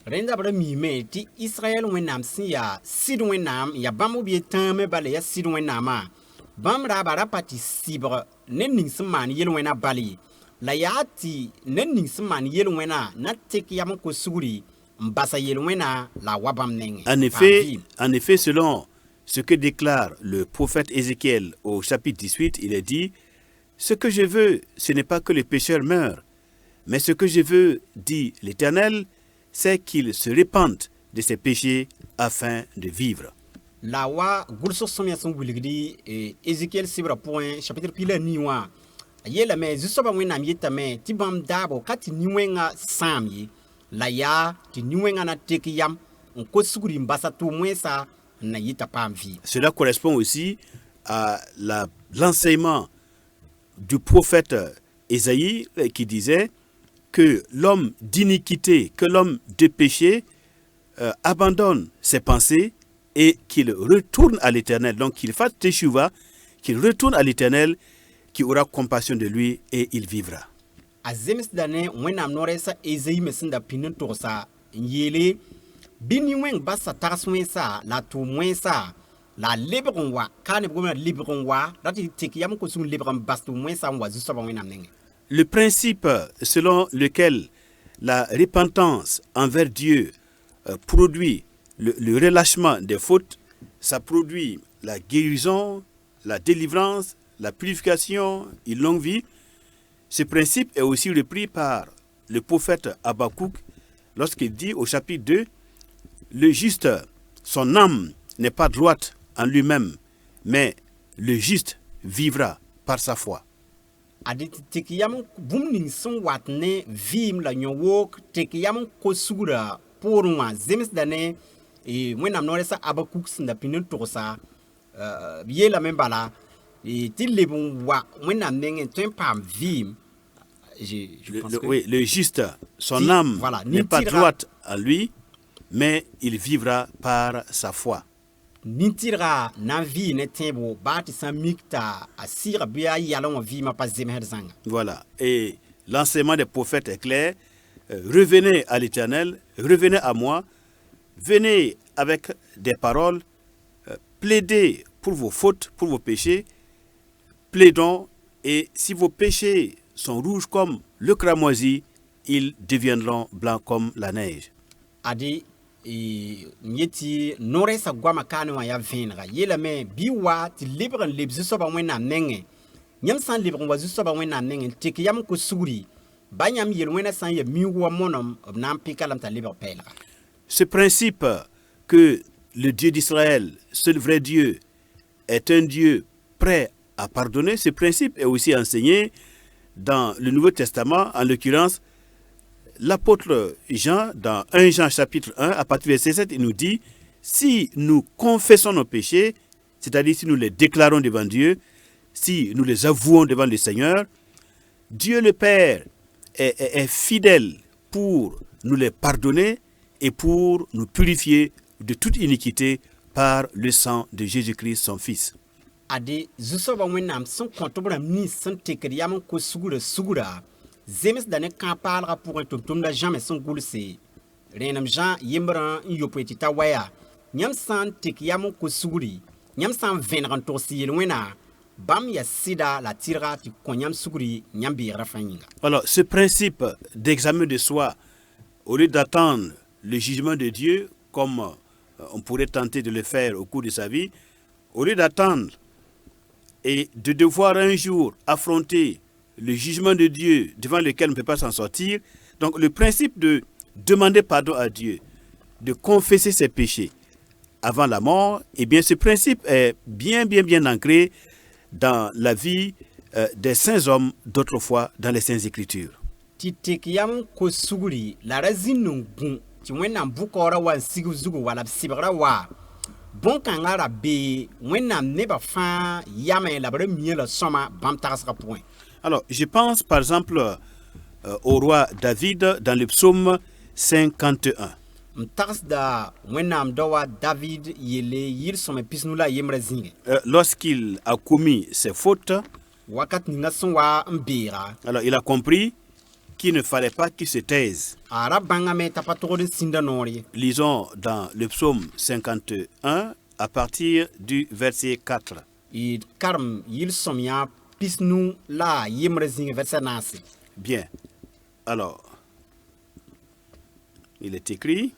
Renda bra mime ti Israël wenam sin ya sid wenam ya bamu bi tame bale ya sid wenama. Bam ra bara pati sibre ne ning man yel wena bali. La yati ne ning man yel wena na tek yam ko suguri mbasa yel wena la wabam nenge. En effet, selon ce que déclare le prophète Ézéchiel au chapitre 18, il est dit: ce que je veux, ce n'est pas que le pécheur meure, mais ce que je veux, dit l'Éternel, c'est qu'il se répande de ses péchés afin de vivre. La wa gulso somya son buligdi Ézéchiel sibra point chapitre pile niwa. Yela me zusoba wena mieta me tibam dabo kati niwenga samyi. La ya ti niwenga na teki yam on ko suguri mbasa to mwensa na yita pamvi. Cela correspond aussi à l'enseignement du prophète Ésaïe qui disait que l'homme d'iniquité, que l'homme de péché abandonne ses pensées et qu'il retourne à l'Éternel. Donc qu'il fasse teshuva, qu'il retourne à l'Éternel, qui aura compassion de lui et il vivra. Azemis dane wenam noresa Ésaïe mesinda pinin tosa yele bini wen basa tarswensa la to mwensa la libronwa kane bgoma libronwa dati tekiyam ko sun libron bastu mwensa wa zusoba wenam nenge. Le principe selon lequel la repentance envers Dieu produit le relâchement des fautes, ça produit la guérison, la délivrance, la purification, une longue vie. Ce principe est aussi repris par le prophète Habakkuk lorsqu'il dit au chapitre 2, le juste, son âme n'est pas droite en lui-même, mais le juste vivra par sa foi. Adit tekiyam bumning son watne vim la nyowok tekiyam ko sugura porwa zemis dane e wenam noresa Habakkuk sinda pinin tosa yela membala et ti lebon wa wenam nenge ten pam vim. Je pense que Oui, le juste, son âme voilà, n'est pas droite en lui, mais il vivra par sa foi. nintira na vi ne tembo bati samikta asira bia yalon vi ma pas zemerzanga. Voilà. Et l'enseignement des prophètes est clair. Revenez à l'Éternel, revenez à moi, venez avec des paroles, plaidez pour vos fautes, pour vos péchés, plaidons, et si vos péchés sont rouges comme le cramoisi, ils deviendront blancs comme la neige. Adi nyeti noresa gwama kanu wa ya venra yela me biwa ti libran libzu so ba wena nenge nyam san libran wa zu so ba wena nenge tik yam ko suri banyam yel wena san ya miwa monom nam pikalam ta libre pela. Ce principe que le Dieu d'Israël, seul vrai Dieu, est un Dieu prêt à pardonner, ce principe est aussi enseigné dans le Nouveau Testament, en l'occurrence l'apôtre Jean, dans 1 Jean chapitre 1, à partir du verset 7, il nous dit, si nous confessons nos péchés, c'est-à-dire si nous les déclarons devant Dieu, si nous les avouons devant le Seigneur, Dieu le Père est fidèle pour nous les pardonner et pour nous purifier de toute iniquité par le sang de Jésus-Christ, son Fils. Ade zusoba wenam son kontobra ni son tekriam ko sugura zemes dane kampalra pour un tum da jamais son goulse renam Jean yembran yopetita waya nyam san tekiam ko suguri nyam san venran torsil wena bam ya sida la tira ti konyam suguri nyam bi rafaninga. Alors ce principe d'examen de soi, au lieu d'attendre le jugement de Dieu comme on pourrait tenter de le faire au cours de sa vie, au lieu d'attendre et de devoir un jour affronter le jugement de Dieu devant lequel on ne peut pas s'en sortir. Donc le principe de demander pardon à Dieu, de confesser ses péchés, avant la mort, eh bien ce principe est bien ancré dans la vie des saints hommes d'autrefois dans les Saintes Écritures. Ti tek yam ko suguri la razin nung bun ti wẽnnaam bʋkaoorã wa n sig zugu wala b sɩbgrã wa bõn-kãngã ra bee wẽnnaam nebã fãa yame la b ra mia la sõma bãmb tagsgã pʋgẽ. Alors, je pense par exemple au roi David dans le psaume 51. M tagsda wẽnnaam daoa David yelle yɩl-sõme pisnu la a yembrã zĩige. Lorsqu'il a commis ses fautes, Wakat ninga sẽn wa n beega alors il a compris qu'il ne fallait pas qu'il se taise. a ra bãngame t'a pa togd n sĩnda noor ye. Lisons dans le psaume 51 à partir du verset 4. D karem yɩl-sõm yã pisnu la a yembrã zĩige vɛrsa naase. Bien. Alors, il est écrit,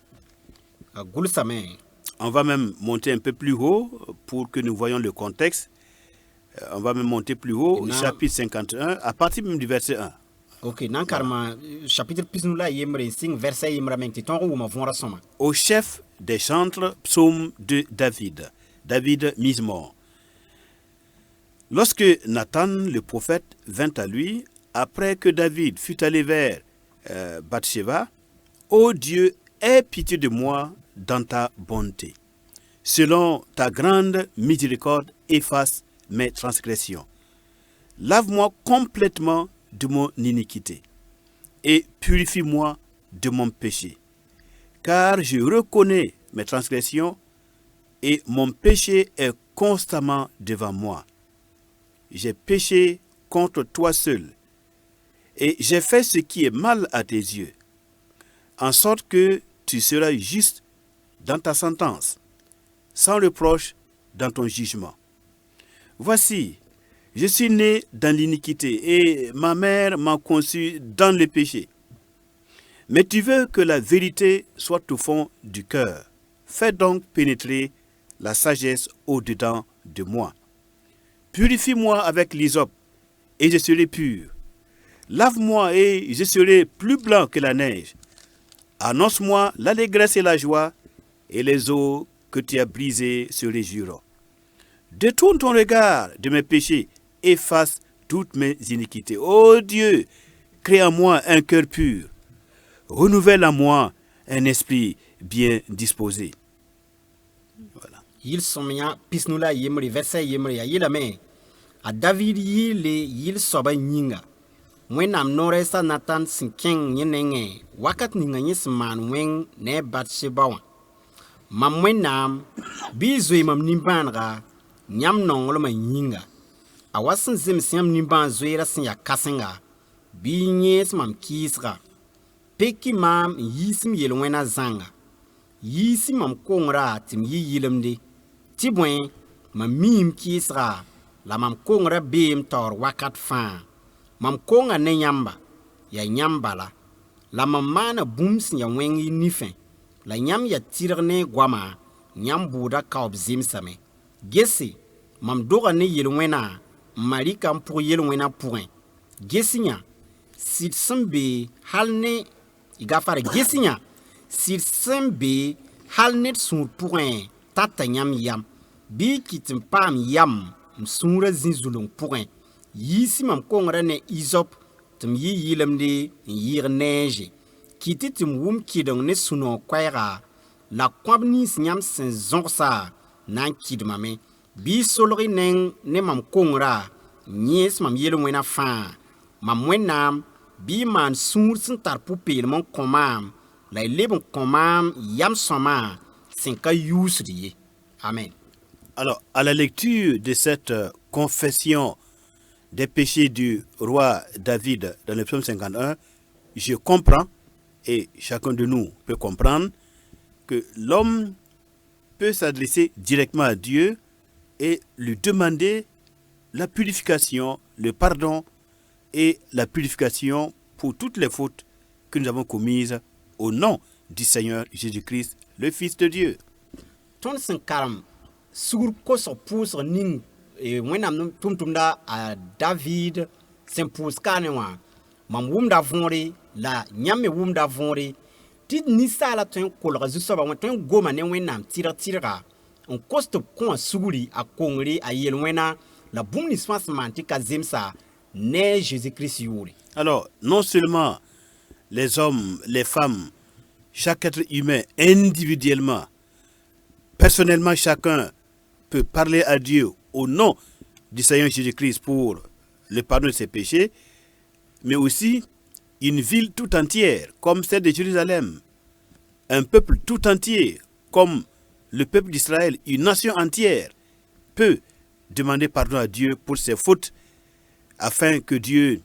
A gʋlsame. on va même monter un peu plus haut pour que nous voyions le contexte. On va même monter plus haut, Non. chapitre 51, à partir même du verset 1. Ok, nan karema chapitre pisnu la a yembre n sɩng vɛrsa a yembrã meng tɩ tõog n wʋma võorã sõma. Au chef des chantres, psaume de David, David Mismor. Lorsque Nathan, le prophète, vint à lui, après que David fut allé vers Bathsheba, ô Dieu, aie pitié de moi dans ta bonté. Selon ta grande miséricorde, efface mes transgressions. Lave-moi complètement de mon iniquité et purifie-moi de mon péché. Car je reconnais mes transgressions et mon péché est constamment devant moi. J'ai péché contre toi seul et j'ai fait ce qui est mal à tes yeux, en sorte que tu seras juste dans ta sentence, sans reproche dans ton jugement. Voici, je suis né dans l'iniquité et ma mère m'a conçu dans le péché. Mais tu veux que la vérité soit au fond du cœur. Fais donc pénétrer la sagesse au-dedans de moi. Purifie-moi avec l'hysope et je serai pur. Lave-moi et je serai plus blanc que la neige. Annonce-moi l'allégresse et la joie, et les eaux que tu as brisées se réjouiront. Détourne ton regard de mes péchés, efface toutes mes iniquités. Ô Dieu, crée en moi un cœur pur. Renouvelle en moi un esprit bien disposé. Voilà. Yɩl-sõm yã pisnu la a yembre vɛrsa a yembre yaa yeelame a David yɩɩle yɩl-soabã yĩnga wẽnnaam noorɛɛsã Natan sẽn kẽng yẽ nengẽ wakat ninga yẽ sẽn maan wẽng ne a Batseba wã. Mam wẽnnaam bɩ y zoe mam nimbãanega yãmb nonglmã yĩnga. A wa sẽn zems yãmb nimbãan zoeerã sẽn ya kãsenga bɩ y yẽes mam kɩɩsga. Peki maam n yiis-m yel-wẽna zãnga. Yiisi mam kongra tɩ m yɩ yɩlemde. Tɩ bõe, mam miim kɩɩsga la mam kongra beem taoor wakat fãa. Mam konga ne yãmba, ya yãmb bala. La mam maana bũmb sẽn ya wẽng y nifẽ. La yãmb ya tɩrg ne goama, yãmb bʋʋda kaoob zemsame. Gese, mam doga ne yel-wẽna, n ma rɩka n pʋg yel-wẽna pʋgẽ. Ges yã, sɩd sẽn be hal ne gafara ges yã, sɩd sẽn be hal ned sũur pʋgẽ tata yãmb yam. Bɩ y kɩt n paam yam m sũurã zĩ-zulung pʋgẽ. Yiisi mam kongra ne izop tɩ m yɩ yɩlemde n yɩɩg neege. Kɩtɩ tɩ m wʋm kɩdeng ne sũ-noog koɛɛga la kõab nins yãmb sẽn zõgsa na n kɩdmame. Bɩ y solg y neng ne mam kongra n yẽes mam yel-wẽna fãa. Mam wẽnnaam bɩ y maan sũur sẽn tar pʋ-peelem n kõ maam la y leb n kõ maam yam-sõma sẽn ka yuusd ye. Amen. Alors, à la lecture de cette confession des péchés du roi David dans le psaume 51, je comprends, et chacun de nous peut comprendre, que l'homme peut s'adresser directement à Dieu et lui demander la purification, le pardon et la purification pour toutes les fautes que nous avons commises au nom du Seigneur Jésus-Christ, le Fils de Dieu. Tõnd sẽn karem sugr kosg pʋʋsg ning wẽnnaam tʋmtʋmda a David sẽn pʋʋs kaane wã mam wʋmda võore la yãmb me wʋmda võore tɩ d ninsaala tõe n kolga zu-soabã wã tõe n goma ne wẽnnaam tɩrg-tɩrga on kost kon suguri a kongri a yelwena la boum ni sens mantika zemsa ne Jésus-Christ yuri. Alors, non seulement les hommes, les femmes, chaque être humain individuellement, personnellement, chacun peut parler à Dieu au nom du Seigneur Jésus-Christ pour le pardon de ses péchés, mais aussi une ville tout entière, comme celle de Jérusalem, un peuple tout entier, comme le peuple d'Israël, une nation entière, peut demander pardon à Dieu pour ses fautes, afin que Dieu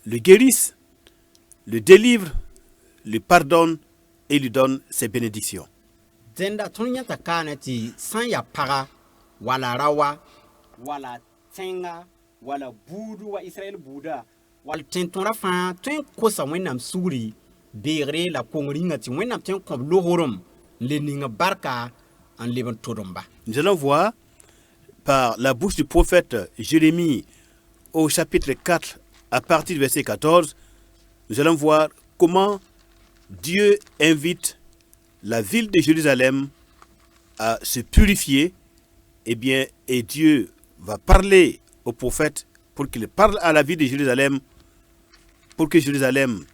le guérisse, le délivre, le pardonne et lui donne ses bénédictions. Denda tonya takana ti san ya para wala rawa wala tenga wala budu wa Israël buda wal tentora fa ten kosa wenam suri begre la kongringa ti wenam ten ko lohorum le ninga barka en leben todomba. Nous allons voir par la bouche du prophète Jérémie au chapitre 4 à partir du verset 14, nous allons voir comment Dieu invite la ville de Jérusalem à se purifier, et Dieu va parler au prophète pour qu'il parle à la ville de Jérusalem, pour que Jérusalem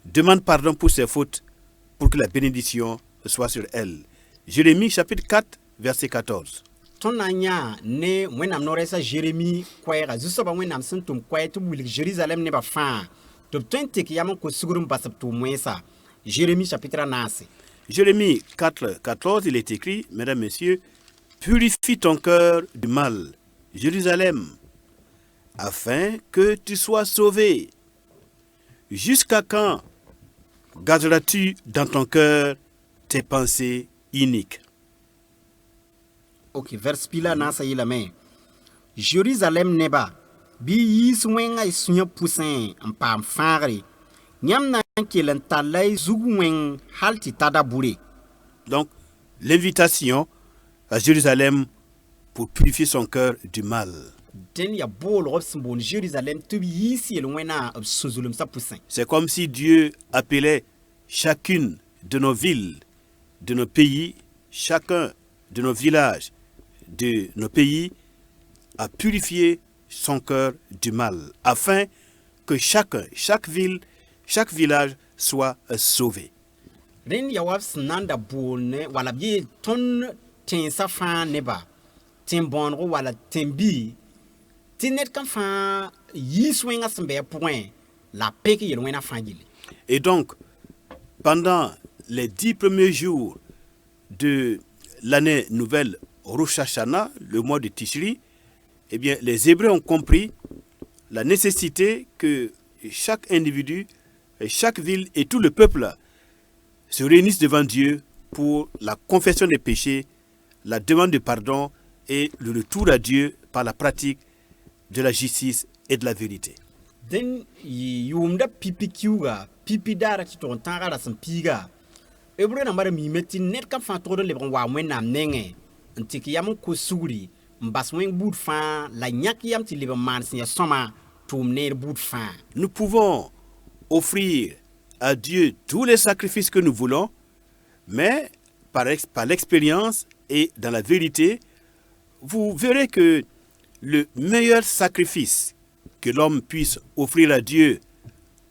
demande pardon pour ses fautes, pour que la bénédiction soit sur elle. Jérémie chapitre 4, verset 14. Tonanya ne wenam noresa Jérémie kwera zusoba wenam sentum kwaitu wilik Jérusalem ne ba fa to 20 ki yamon ko sugurum basap to mwesa. Jérémie chapitre 9. Jérémie 4, 14, il est écrit, mesdames, messieurs, purifie ton cœur du mal, Jérusalem, afin que tu sois sauvé. Jusqu'à quand garderas-tu dans ton cœur tes pensées iniques? Ok, vers pila nasa yila me. Jérusalem neba bi yis wenga isunya poussin en pam fangre. Nyam na kelen talay zugwen halti tada bouré. Donc, l'invitation à Jérusalem pour purifier son cœur du mal. Den ya bol robsbon Jérusalem tu bi yis yel wena suzulum sa poussin. C'est comme si Dieu appelait chacune de nos villes, de nos pays, chacun de nos villages, de nos pays, à purifier son cœur du mal, afin que chaque ville, chaque village soit sauvé. Den ya wabs nanda bolne wala bi ton ten sa fa neba. Ten bonro wala tembi. Tinet kan fa yis wenga sembe point la peke yel wena fangili. Et donc, pendant les 10 premiers jours de l'année nouvelle Rosh Hashanah, le mois de Tishri, les Hébreux ont compris la nécessité que chaque individu, chaque ville et tout le peuple se réunissent devant Dieu pour la confession des péchés, la demande de pardon et le retour à Dieu par la pratique de la justice et de la vérité. Den yumda pipi kiuga pipi dara ti ton tangara san piga ebre na mara mi meti net kan fa to le bon wa wenam nenge ntiki yam ko suguri mbas wen bout fa la nyak yam ti le man sin soma tum ner bout fa. Nous pouvons offrir à Dieu tous les sacrifices que nous voulons, mais par l'expérience et dans la vérité, vous verrez que le meilleur sacrifice que l'homme puisse offrir à Dieu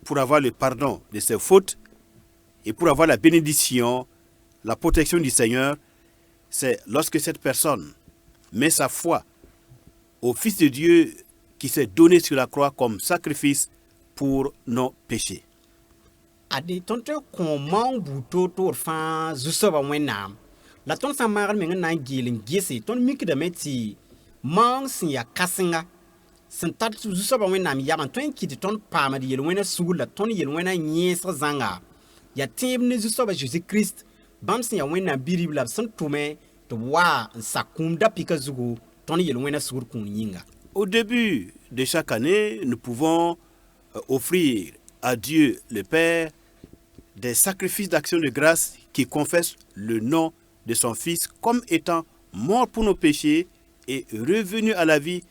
pour avoir le pardon de ses fautes et pour avoir la bénédiction, la protection du Seigneur, c'est lorsque cette personne met sa foi au Fils de Dieu qui s'est donné sur la croix comme sacrifice pour nos péchés. Adi tonte comment buto to fa zusoba wenam la ton sa mar me na gilin gisi ton miki da meti mang sin ya kasinga sentat zusoba wenam yaman ton kiti ton pama di yel wena sugula ton yel wena nyesa zanga ya tebne zusoba Jésus Christ bam sin ya wena biribla son tume to wa sakumda pika zugu ton yel wena sugur kun yinga. Au début de chaque année, nous pouvons offrir à Dieu le Père des sacrifices d'action de grâce qui confessent le nom de son Fils comme étant mort pour nos péchés et revenu à la vie,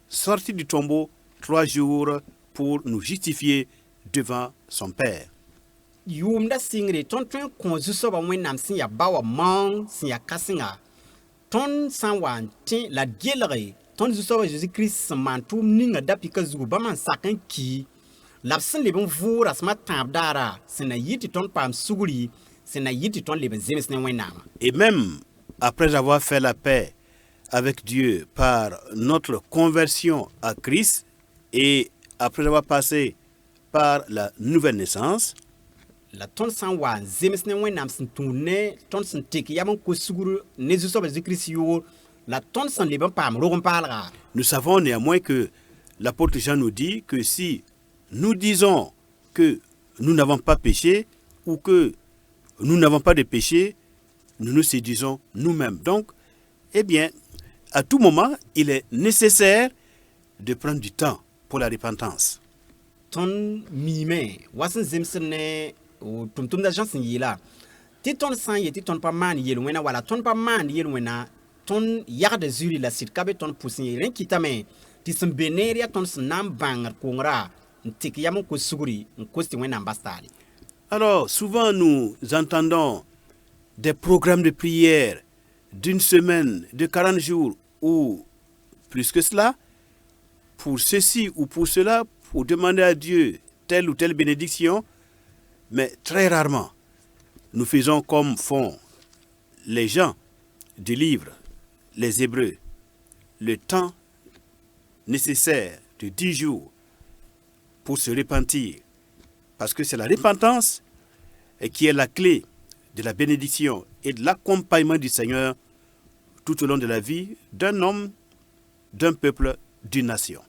sorti du tombeau 3 jours pour nous justifier devant son Père. Yumda singre ton ton konzu soba wenam sin ya bawa mang sin ya kasinga ton san wan tin la gelre ton Zusoba Jésus Christ man tum ninga dapi ka zugu ba man sakan ki labsin lebon vura sma tabdara sena yiti ton pam suguri sena yiti ton leben zemis ne wenama. Et même après avoir fait la paix avec Dieu par notre conversion à Christ et après avoir passé par la nouvelle naissance, la ton san wan zemis ne wenam sin tourne ton sin teki yamon ko suguru ne Zusoba Jésus Christ yo la ton san leben pam rogon palra. nous savons néanmoins que l'apôtre Jean nous dit que si nous disons que nous n'avons pas péché ou que nous n'avons pas de péché, nous nous séduisons nous-mêmes. Donc, eh bien, à tout moment, il est nécessaire de prendre du temps pour la repentance. Ton mime wasin zemsene o tumtum da jansin yila ti ton san yeti ton pa man yel wena wala ton pa man yel wena ton yarde zuri la sit kabe ton pusin ren kitame ti sin beneria ton snam bangar kongra ntik yamon ko suguri nkosti wena ambastali. Alors, souvent, nous entendons des programmes de prière d'une semaine, de 40 jours ou plus que cela, pour ceci ou pour cela, pour demander à Dieu telle ou telle bénédiction, mais très rarement, nous faisons comme font les gens du livre, les Hébreux, le temps nécessaire de 10 jours pour se repentir, parce que c'est la repentance qui est la clé de la bénédiction et de l'accompagnement du Seigneur tout au long de la vie d'un homme, d'un peuple, d'une nation.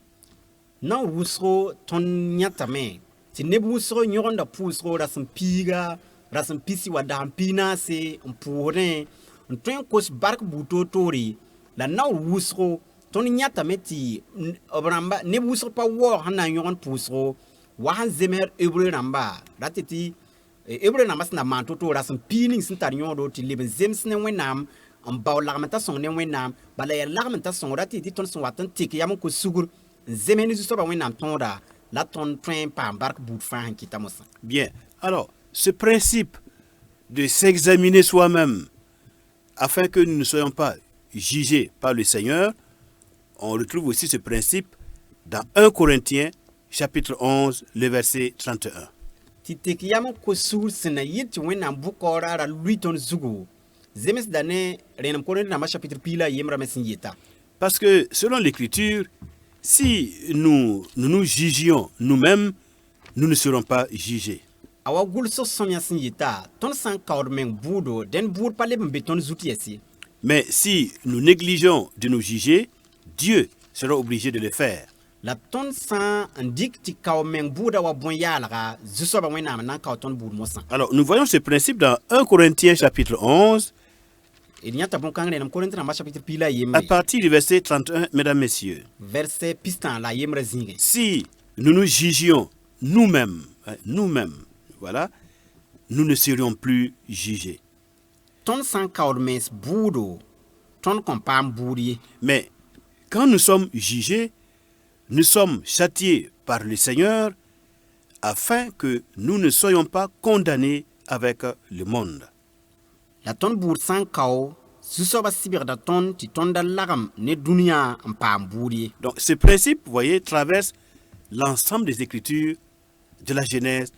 Non wusro ton nyatame ti nebu wusro nyoronda pusro rasim piga rasim pisi wadam pina se mpure ntwen kos bark buto tori la na wusro ton nyatame ti obramba nebu wusro pa wo hana nyoron pusro wahan zemer ebre namba ratiti ebre namba sna manto to rasim pining sintar nyodo ti leben zems ne wenam en baw lagmenta song ne wenam bala ya lagmenta song ratiti ton son watan tik yam ko sugur zemeni Zusoba wenam tonda la ton train pa bark bout fan kitamosa. Bien, alors, ce principe de s'examiner soi-même afin que nous ne soyons pas jugés par le Seigneur, on retrouve aussi ce principe dans 1 Corinthiens chapitre 11, le verset 31. Ti tik yam ko sugur sena yit wenam bukora ra luiton zugu zemes dane renam Corinthiens na chapitre pila yemra mesin yeta. Parce que selon l'Écriture, si nous nous jugions nous-mêmes, nous ne serons pas jugés. Awa gulso somya sin yeta ton san kaur men budo den bur pale beton zutiesi. Mais si nous négligeons de nous juger, Dieu sera obligé de le faire. La ton san indik ti kaur men buda wa bon yalra Zusoba wenam nan kaur ton bur mosan. Alors, nous voyons ce principe dans 1 Corinthiens chapitre 11, Il y a bon quand renam Corinthiens na chapitre pila à yemre. partir du verset 31, mesdames, messieurs. Verset pistan la yemre zinge. Si nous nous jugions nous-mêmes, voilà, nous ne serions plus jugés. Ton san kaur mens budo ton kompam buri. Mais quand nous sommes jugés, nous sommes châtiés par le Seigneur afin que nous ne soyons pas condamnés avec le monde. La ton bur san kaur Zusoba sibir da ton ti ton da lagam ne dunia mpam buri. Donc ce principe, vous voyez, traverse l'ensemble des Écritures de la Genèse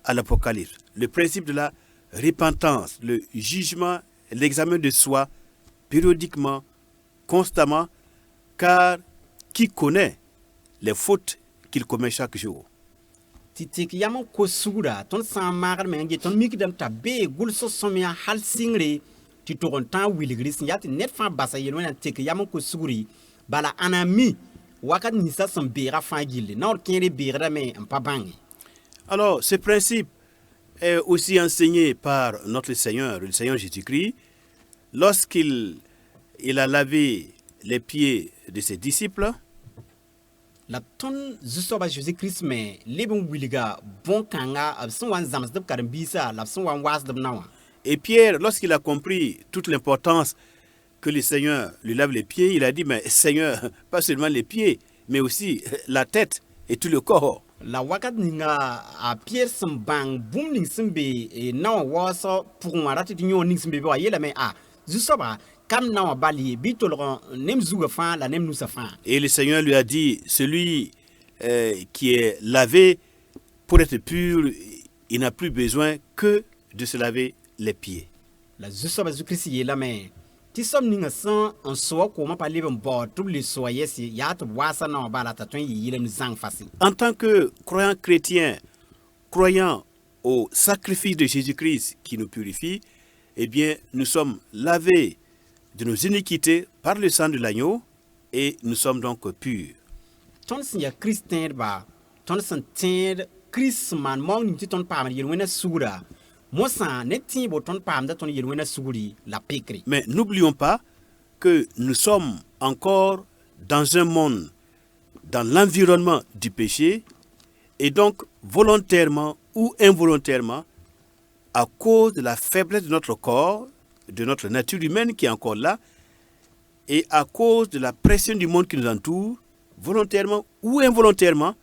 à l'Apocalypse. Le principe de la repentance, le jugement, l'examen de soi, périodiquement, constamment, car qui connaît les fautes qu'il commet chaque jour? Titik yamon ko sugura ton san magar mengi ton mikdam tabe gulso somya hal singre ti toron tan wiligris yati net fa basa yelwen tik yamon ko suguri bala anami wakat nisa son bera fa gilde nor kere bera me en pa bangi. Alors, ce principe est aussi enseigné par notre Seigneur, le Seigneur Jésus-Christ, lorsqu'il a lavé les pieds de ses disciples. La ton Zusoba Jésus Christ me leben wiliga bon kanga abson wan zams de karambisa l'abson wan was de nawa. Et Pierre, lorsqu'il a compris toute l'importance que le Seigneur lui lave les pieds, il a dit, mais Seigneur, pas seulement les pieds, mais aussi la tête et tout le corps. La wakat ninga a Pierre some bang boom ning simbe e nawa wasa pour warati nyo ning simbe wa yela me a Zu-soba kam na wa bali bi tolgon nem zuga fan la nem nusa fan. Et le Seigneur lui a dit, celui qui est lavé pour être pur, il n'a plus besoin que de se laver les pieds. La zu-soba zu-krisi ye la me. Ti som ninga san en soa koma pa leben bo tout le soye si ya to wasa na wa bala ta ton yi lem zang fasi. En tant que croyants chrétiens, croyant au sacrifice de Jésus-Christ qui nous purifie, eh bien, nous sommes lavés de nos iniquités par le sang de l'agneau et nous sommes donc purs. Ton sin ya Christian ba, ton san tied Chris man mong ni ti ton pa yel wena sura. Mo san ne ti bo ton pa da ton yel wena suri la pikri. Mais n'oublions pas que nous sommes encore dans un monde, dans l'environnement du péché, et donc volontairement ou involontairement, à cause de la faiblesse de notre corps, de notre nature humaine qui est encore là, et à cause de la pression du monde qui nous entoure, volontairement ou involontairement,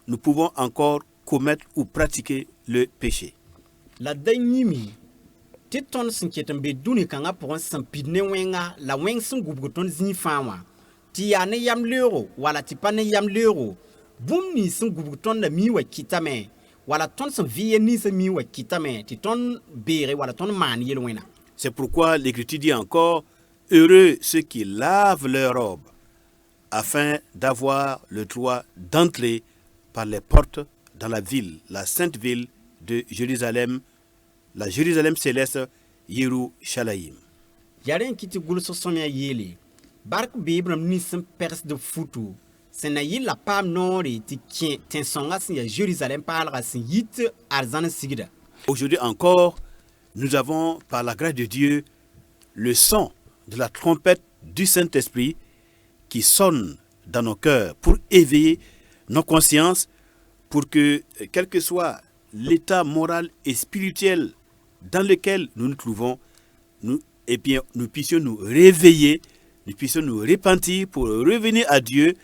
nous pouvons encore commettre ou pratiquer le péché. La danyimi ti ton sin ketan be duni kanga pour san pidne wenga la weng sun gubgo ton zini fama ti ya ne yam lero wala ti pa ne yam lero bum ni sun gubgo ton la mi wa kitame wala ton san vie ni sa mi wa kitame ti ton bere wala ton man yel wena. C'est pourquoi l'Écriture dit encore, heureux ceux qui lavent leurs robes, afin d'avoir le droit d'entrer par les portes dans la ville, la sainte ville de Jérusalem, la Jérusalem céleste, Yerushalayim. Yaren kiti gulu so somya yele bark bebram ni sun pers de futu sena yil la pam nori ti kien ten songa sin ya Jérusalem parla sin yit arzan sigida. Aujourd'hui encore, nous avons, par la grâce de Dieu, le son de la trompette du Saint-Esprit qui sonne dans nos cœurs pour éveiller nos consciences, pour que, quel que soit l'état moral et spirituel dans lequel nous nous trouvons, nous puissions nous réveiller, nous puissions nous repentir pour revenir à Dieu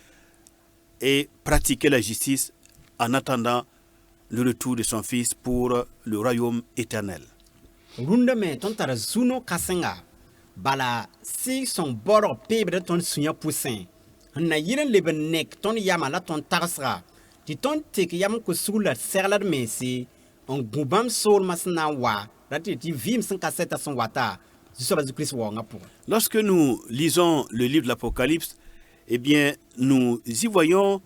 et pratiquer la justice en attendant le retour de son Fils pour le royaume éternel. Runda me ton tara zuno kasenga bala si son boro pebre ton sunya poussin na yiren leben nek ton yama la ton tarsra ti ton tek yam ko sula serla de mesi on gubam sol masna wa rati ti vim san kaseta son wata jisoba du Christ wa ngapo. Lorsque nous lisons le livre de l'Apocalypse, eh bien, nous y voyons,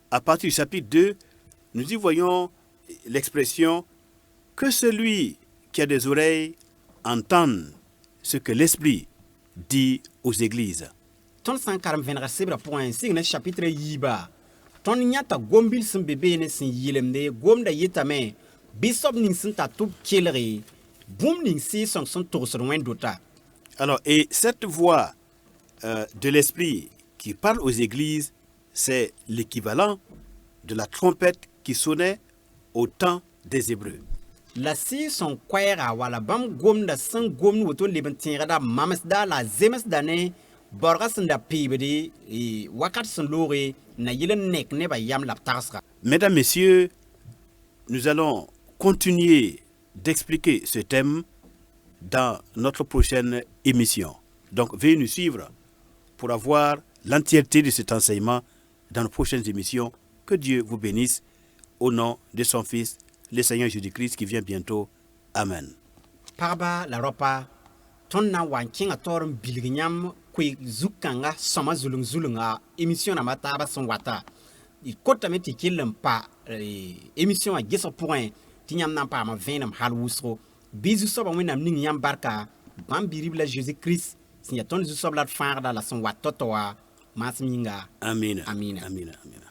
à partir du chapitre 2, nous y voyons l'expression que celui qui a des oreilles entende ce que l'Esprit dit aux églises. Ton 140 sebra point signe chapitre yiba ton nyata gombil sun bebe ne sin yilemde gomda yitame bishop ning sun ta tup kelri boom ning si son tour dota. Alors, et cette voix de l'Esprit qui parle aux églises, c'est l'équivalent de la trompette qui sonnait au temps des Hébreux. La si son kwera wala bam gomda san gomnu woto leben tinga mamas da la zemes dane borgas da pibedi e wakat san lore na yilen nek ne ba yam la tarsra. Mesdames, Messieurs, nous allons continuer d'expliquer ce thème dans notre prochaine émission. Donc, veuillez nous suivre pour avoir l'entièreté de cet enseignement dans nos prochaines émissions. Que Dieu vous bénisse au nom de son Fils, le Seigneur Jésus-Christ qui vient bientôt. Amen. Parba la ropa ton na wankinga torum bilginyam kwe zukanga soma zulunga émission na mataba son wata. Il kota meti kilem pa émission a gesso point tinyam nan pa ma venam halwusro bizu soba wenam ning yam barka bambiribla Jésus-Christ si ya ton zu sobla farda la son watotoa masminga. Amen. Amen. Amen. Amen.